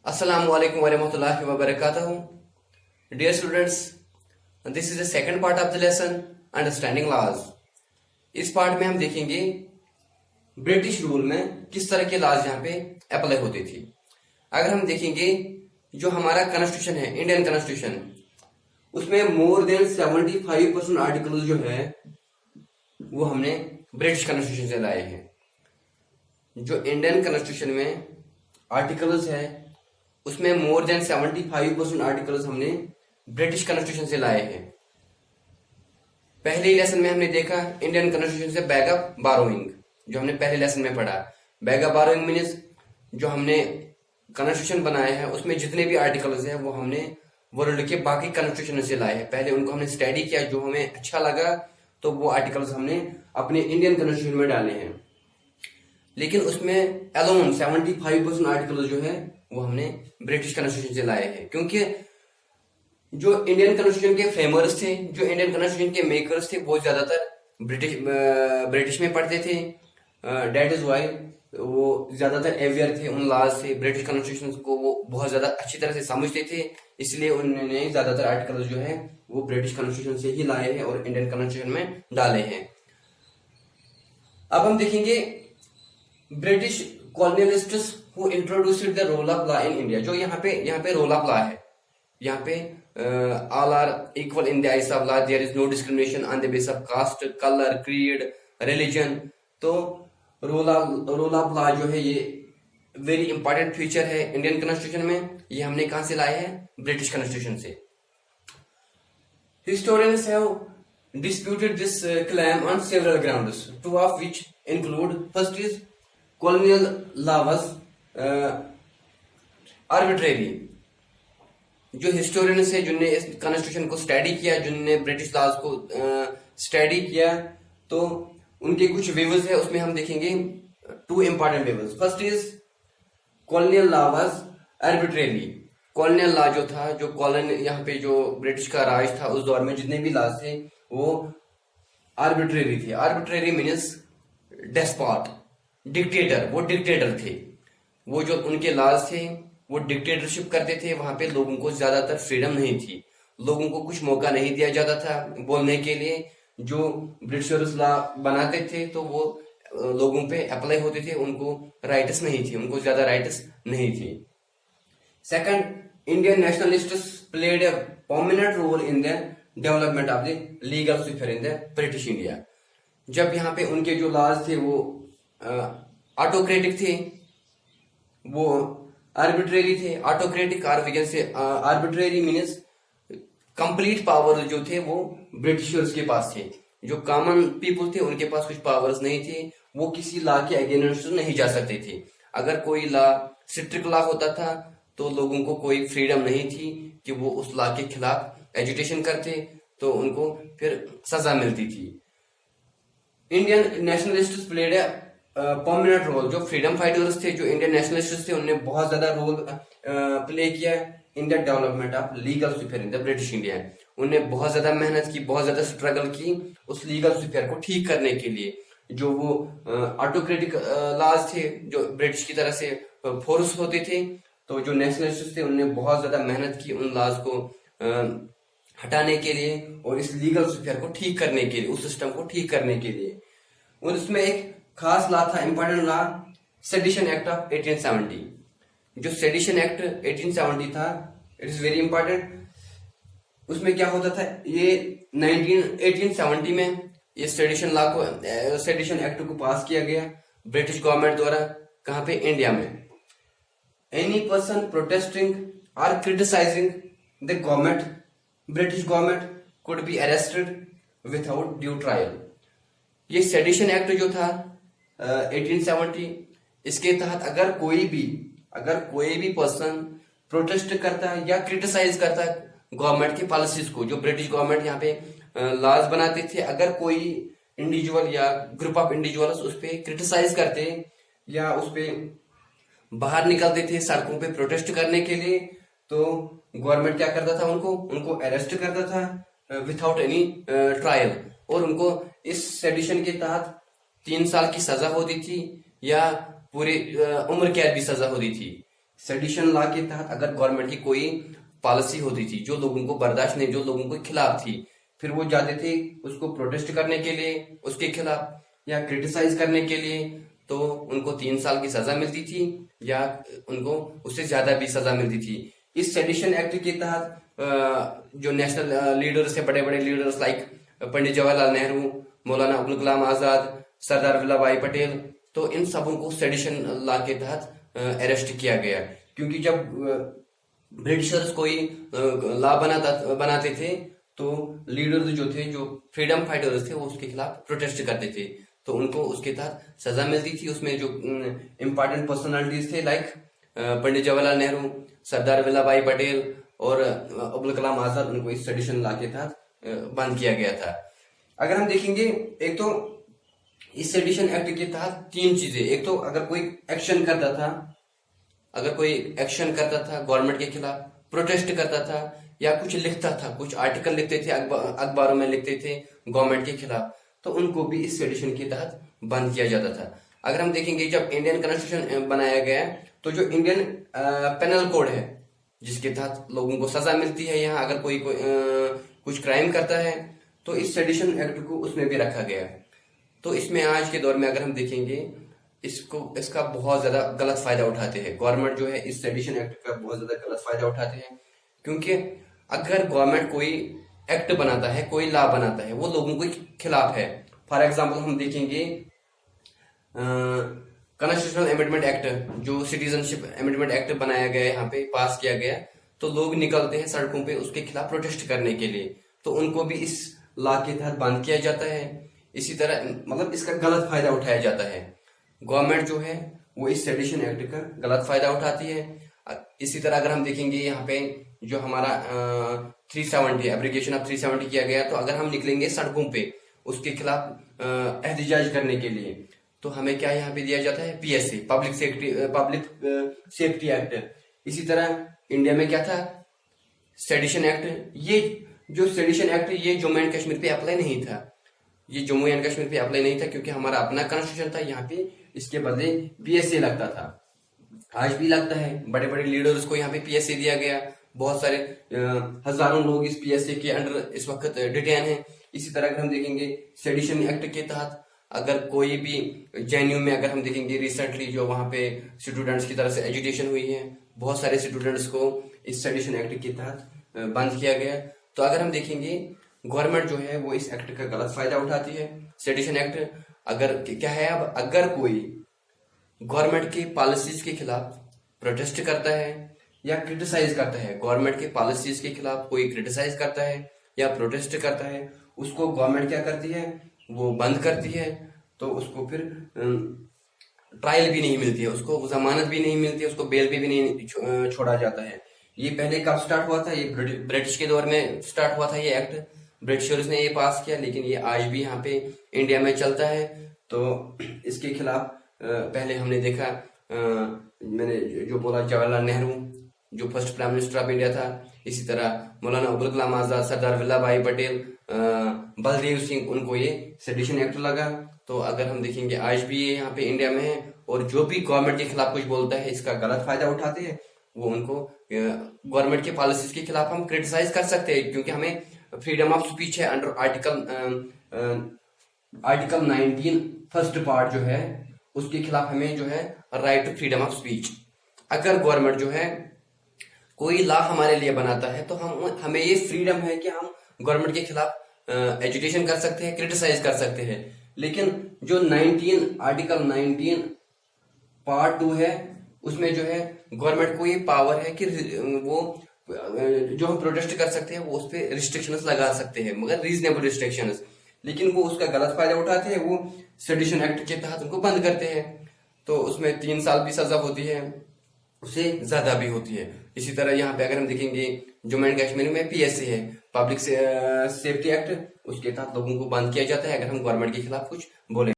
Assalamu alaikum warahmatullahi wabarakatuh. Dear students, this is the second part of the lesson understanding laws. इस part में हम देखेंगे British rule में किस तरह के लॉज यहाँ पे अप्लाई होती थी। अगर हम देखेंगे जो हमारा कॉन्स्टिट्यूशन है, इंडियन कॉन्स्टिट्यूशन, उसमें मोर देन 75% आर्टिकल जो है वो हमने ब्रिटिश कॉन्स्टिट्यूशन से लाए हैं। जो इंडियन कॉन्स्टिट्यूशन में आर्टिकल्स है उसमें मोर देन 75% आर्टिकल्स हमने ब्रिटिश कॉन्स्टिट्यूशन से लाए हैं। पहले ही लेसन में हमने देखा इंडियन कॉन्स्टिट्यूशन से बैग ऑफ बारोइंग, जो हमने पहले लेसन में पढ़ा। बैग ऑफ बारोइंग मीन्स जो हमने कॉन्स्टिट्यूशन बनाया है उसमें जितने भी आर्टिकल्स हैं वो हमने वर्ल्ड के बाकी कॉन्स्टिट्यूशन से लाए हैं। पहले उनको हमने स्टडी किया, जो हमें अच्छा लगा तो वो आर्टिकल्स हमने अपने इंडियन कॉन्स्टिट्यूशन में डाले हैं। लेकिन उसमें अलोन 75% आर्टिकल जो है वो हमने ब्रिटिश कॉन्स्टिट्यूशन से लाए हैं, क्योंकि जो इंडियन कॉन्स्टिट्यूशन के फ्रेमर्स थे, जो इंडियन कॉन्स्टिट्यूशन के मेकर्स थे, वो ज्यादातर ब्रिटिश में पढ़ते थे। डेट इज वाई वो ज्यादातर अवेयर थे उन लॉज से, ब्रिटिश कॉन्स्टिट्यूशन को वो बहुत ज्यादा अच्छी तरह से समझते थे, इसलिए उन्होंने ज्यादातर आर्टिकल जो है वो ब्रिटिश कॉन्स्टिट्यूशन से ही लाए हैं और इंडियन कॉन्स्टिट्यूशन में डाले हैं। अब हम देखेंगे British colonialists who introduced the rule of law in India. जो यहाँ पे रोल ऑफ लॉ है, यहाँ पे all are equal in the eyes of law, there is no discrimination on the base of caste, colour, creed, religion. तो rule of law जो है ये वेरी इंपॉर्टेंट फीचर है इंडियन कॉन्स्टिट्यूशन में। ये हमने कहां से लाए हैं? ब्रिटिश कॉन्स्टिट्यूशन से। Historians have disputed this claim on several grounds, two of which include: first is colonial law was arbitrary। जो हिस्टोरियंस है जिनने इस कॉन्स्टिट्यूशन को स्टडी किया, जिनने ब्रिटिश लॉज को स्टडी किया, तो उनके कुछ व्यूज है, उसमें हम देखेंगे two important views. First is colonial law was arbitrary. Colonial law जो था, जो कॉलोनी यहाँ पे जो ब्रिटिश का राज था उस दौर में जितने भी लॉज थे वो आर्बिट्रेरी थे। Arbitrary means despot, dictator. वो डिक्टेटर थे, वो जो उनके लॉज थे वो डिक्टेटरशिप करते थे। वहां पे लोगों को ज्यादातर फ्रीडम नहीं थी, लोगों को कुछ मौका नहीं दिया जाता था बोलने के लिए। जो ब्रिटिशर्स लॉ बनाते थे तो वो लोगों पे अप्लाई होते थे, उनको राइट्स नहीं थी, उनको ज्यादा राइट्स नहीं थी। Second, Indian nationalists played a prominent role in the development of the legal sphere in the British India. जब यहाँ पे उनके जो लॉज थे वो ऑटोक्रेटिक थे, वो आर्बिट्रेरी थे। ऑटोक्रेटिक और विगन से आर्बिट्रेरी मीन्स कंप्लीट पावर जो थे वो ब्रिटिशर्स के पास थे। जो कॉमन पीपल थे उनके पास कुछ पावर्स नहीं थे, वो किसी लॉ के अगेंस्ट नहीं जा सकते थे। अगर कोई लॉ स्ट्रिक्ट लॉ होता था तो लोगों को कोई फ्रीडम नहीं थी कि वो उस लॉ के खिलाफ एजुटेशन करते, तो उनको फिर सजा मिलती थी। Indian nationalists played a prominent role. जो फ्रीडम फाइटर्स थे, जो इंडियन नेशनलिस्ट्स थे, उन्होंने बहुत ज्यादा रोल प्ले किया इन the development of legal sphere in the British India. उन्होंने बहुत ज्यादा मेहनत की, बहुत ज्यादा स्ट्रगल की उस लीगल स्फीयर को ठीक करने के लिए। जो वो ऑटोक्रेटिक लॉज थे जो ब्रिटिश की तरह से फोर्स होते थे, तो जो नेशनलिस्ट थे उन्होंने बहुत ज्यादा मेहनत की उन लॉज को हटाने के लिए और इस लीगल स्फीयर को ठीक करने के लिए, उस सिस्टम को ठीक करने के लिए। और उसमें एक खास लॉ था, important law, sedition act of 1870। जो सेडिशन एक्ट 1870 था, इट इज वेरी इंपॉर्टेंट। उसमें क्या होता था, ये 1870 में ये सेडिशन लॉ को, सेडिशन एक्ट को पास किया गया ब्रिटिश गवर्नमेंट द्वारा। कहां पे? इंडिया में। एनी पर्सन प्रोटेस्टिंग और criticising the government, British government, could be arrested without due trial. ये सेडिशन एक्ट जो था 1870, इसके तहत अगर कोई भी पर्सन प्रोटेस्ट करता है या क्रिटिसाइज करता है गवर्नमेंट की पॉलिसीज को, जो ब्रिटिश गवर्नमेंट यहाँ पे लॉज बनाते थे, अगर कोई इंडिविजुअल या ग्रुप ऑफ इंडिविजुअल्स उस पर क्रिटिसाइज करते या उस पर बाहर निकलते थे सड़कों पे प्रोटेस्ट करने के लिए, तो गवर्नमेंट क्या करता था, उनको अरेस्ट करता था विदाउट एनी ट्रायल, और उनको इस सेडिशन के तहत 3 साल की सजा होती थी या पूरी उम्र कैद भी सजा होती थी। सेडिशन लॉ के तहत अगर गवर्नमेंट की कोई पॉलिसी होती थी जो लोगों को बर्दाश्त नहीं, जो लोगों के खिलाफ थी, फिर वो जाते थे उसको प्रोटेस्ट करने के लिए उसके खिलाफ या क्रिटिसाइज करने के लिए, तो उनको 3 साल की सजा मिलती थी या उनको उससे ज्यादा भी सजा मिलती थी। इस सेडिशन एक्ट के तहत जो नेशनल लीडर्स है, बड़े बड़े लीडर्स लाइक पंडित जवाहरलाल नेहरू, मौलाना अब्दुल कलाम आजाद, सरदार वल्लभ भाई पटेल, तो इन सबों को सेडिशन लॉ के तहत अरेस्ट किया गया। क्योंकि जब ब्रिटिशर्स कोई लॉ बनाते थे तो लीडर्स जो थे, जो फ्रीडम फाइटर्स थे, वो उसके खिलाफ प्रोटेस्ट करते थे, तो उनको उसके तहत सजा मिलती थी। उसमें जो इम्पोर्टेंट पर्सनालिटीज थे लाइक पंडित जवाहरलाल नेहरू, सरदार वल्लभ भाई पटेल और अब्दुल कलाम आजाद, उनको इस सेडिशन लॉ के तहत बंद किया गया था। अगर हम देखेंगे, एक तो इस सेडिशन एक्ट के तहत 3 चीजें, एक तो अगर कोई एक्शन करता था, गवर्नमेंट के खिलाफ, प्रोटेस्ट करता था या कुछ लिखता था, कुछ आर्टिकल लिखते थे, अखबारों में लिखते थे गवर्नमेंट के खिलाफ, तो उनको भी इस सेडिशन के तहत बंद किया जाता था। अगर हम देखेंगे, जब इंडियन कॉन्स्टिट्यूशन बनाया गया तो जो इंडियन पेनल कोड है जिसके तहत लोगों को सजा मिलती है, यहाँ अगर कोई कुछ क्राइम करता है तो इस सेडिशन एक्ट को उसमें भी रखा गया है। तो इसमें आज के दौर में अगर हम देखेंगे, इसका बहुत ज्यादा गलत फायदा उठाते हैं गवर्नमेंट जो है, इस सेडिशन एक्ट का बहुत ज्यादा गलत फायदा उठाते हैं। क्योंकि अगर गवर्नमेंट कोई एक्ट बनाता है, कोई लॉ बनाता है, वो लोगों के खिलाफ है। फॉर एग्जाम्पल हम देखेंगे कॉन्स्टिट्यूशनल अमेंडमेंट एक्ट, जो सिटीजनशिप अमेंडमेंट एक्ट बनाया गया है, यहाँ पे पास किया गया, तो लोग निकलते हैं सड़कों पे उसके खिलाफ प्रोटेस्ट करने के लिए, तो उनको भी इस लॉ के तहत बंद किया जाता है। इसी तरह मतलब इसका गलत फायदा उठाया जाता है। गवर्नमेंट जो है वो इस सेडिशन एक्ट का गलत फायदा उठाती है। इसी तरह अगर हम देखेंगे, यहाँ पे जो हमारा 370 एब्रीगेशन ऑफ 370 किया गया, तो अगर हम निकलेंगे सड़कों पे उसके खिलाफ एहतजाज करने के लिए, तो हमें क्या यहाँ पे दिया जाता है, PSA, पब्लिक सेफ्टी एक्ट। इसी तरह इंडिया में क्या था, सेडिशन एक्ट। ये जो सेडिशन एक्ट, ये जम्मू एंड कश्मीर पे अप्लाई नहीं था, क्योंकि हमारा अपना कॉन्स्टिट्यूशन था। यहाँ पे इसके बदले PSA लगता था, आज भी लगता है। बड़े बड़े लीडर्स को यहाँ पे PSA दिया गया, बहुत सारे हजारों लोग इस PSA के अंडर इस वक्त डिटेन हैं। इसी तरह अगर हम देखेंगे, सेडिशन एक्ट के तहत अगर कोई भी JNU में अगर हम देखेंगे, रिसेंटली जो वहां पे स्टूडेंट्स की तरफ से एजुटेशन हुई है, बहुत सारे स्टूडेंट्स को इस सेडिशन एक्ट के तहत बंद किया गया। तो अगर हम देखेंगे, गवर्नमेंट जो है वो इस एक्ट का गलत फायदा उठाती है। सेडिशन एक्ट अगर क्या है, अब अगर कोई गवर्नमेंट की पॉलिसीज के खिलाफ प्रोटेस्ट करता है या क्रिटिसाइज करता है, गवर्नमेंट के पॉलिसीज के खिलाफ कोई क्रिटिसाइज करता है या प्रोटेस्ट करता है, उसको गवर्नमेंट क्या करती है, वो बंद करती है। तो उसको फिर ट्रायल भी नहीं मिलती है, उसको जमानत भी नहीं मिलती है, उसको बेल पे भी नहीं छोड़ा जाता है। ये पहले कब स्टार्ट हुआ था, ये ब्रिटिश के दौर में स्टार्ट हुआ था ये एक्ट, ब्रिटिशर्स ने ये पास किया, लेकिन ये आज भी यहाँ पे इंडिया में चलता है। तो इसके खिलाफ पहले हमने देखा, मैंने जो बोला, जवाहरलाल नेहरू जो first prime minister of India था, इसी तरह मौलाना अब्दुल कलाम आजाद, सरदार वल्लभ भाई पटेल, बलदेव सिंह, उनको ये सेडिशन एक्ट लगा। तो अगर हम देखेंगे, आज भी ये यहाँ पे इंडिया में है, और जो भी गवर्नमेंट के खिलाफ कुछ बोलता है, इसका गलत फायदा उठाते हैं, वो उनको गवर्नमेंट के पॉलिसीज के खिलाफ हम क्रिटिसाइज कर सकते हैं, क्योंकि हमें फ्रीडम ऑफ स्पीच है अंडर आर्टिकल 19 फर्स्ट पार्ट जो है, उसके खिलाफ हमें जो है right to freedom of speech. अगर गवर्नमेंट जो है कोई लॉ हमारे लिए बनाता है, तो हमें ये फ्रीडम है कि हम गवर्नमेंट के खिलाफ एजुटेशन कर सकते हैं, क्रिटिसाइज कर सकते हैं। लेकिन जो आर्टिकल 19 पार्ट 2 है, उसमें जो है गवर्नमेंट को ये पावर है कि वो जो हम प्रोटेस्ट कर सकते हैं, वो उस पर रिस्ट्रिक्शंस लगा सकते हैं, मगर रीजनेबल रिस्ट्रिक्शंस। लेकिन वो उसका गलत फायदा उठाते हैं, वो सेडिशन एक्ट के तहत उनको बंद करते हैं। तो उसमें 3 साल भी सजा होती है, उससे ज्यादा भी होती है। इसी तरह यहाँ पे अगर हम देखेंगे, जम्मू एंड कश्मीर में PSA है, पब्लिक सेफ्टी एक्ट, उसके तहत लोगों को बंद किया जाता है अगर हम गवर्नमेंट के खिलाफ कुछ बोले।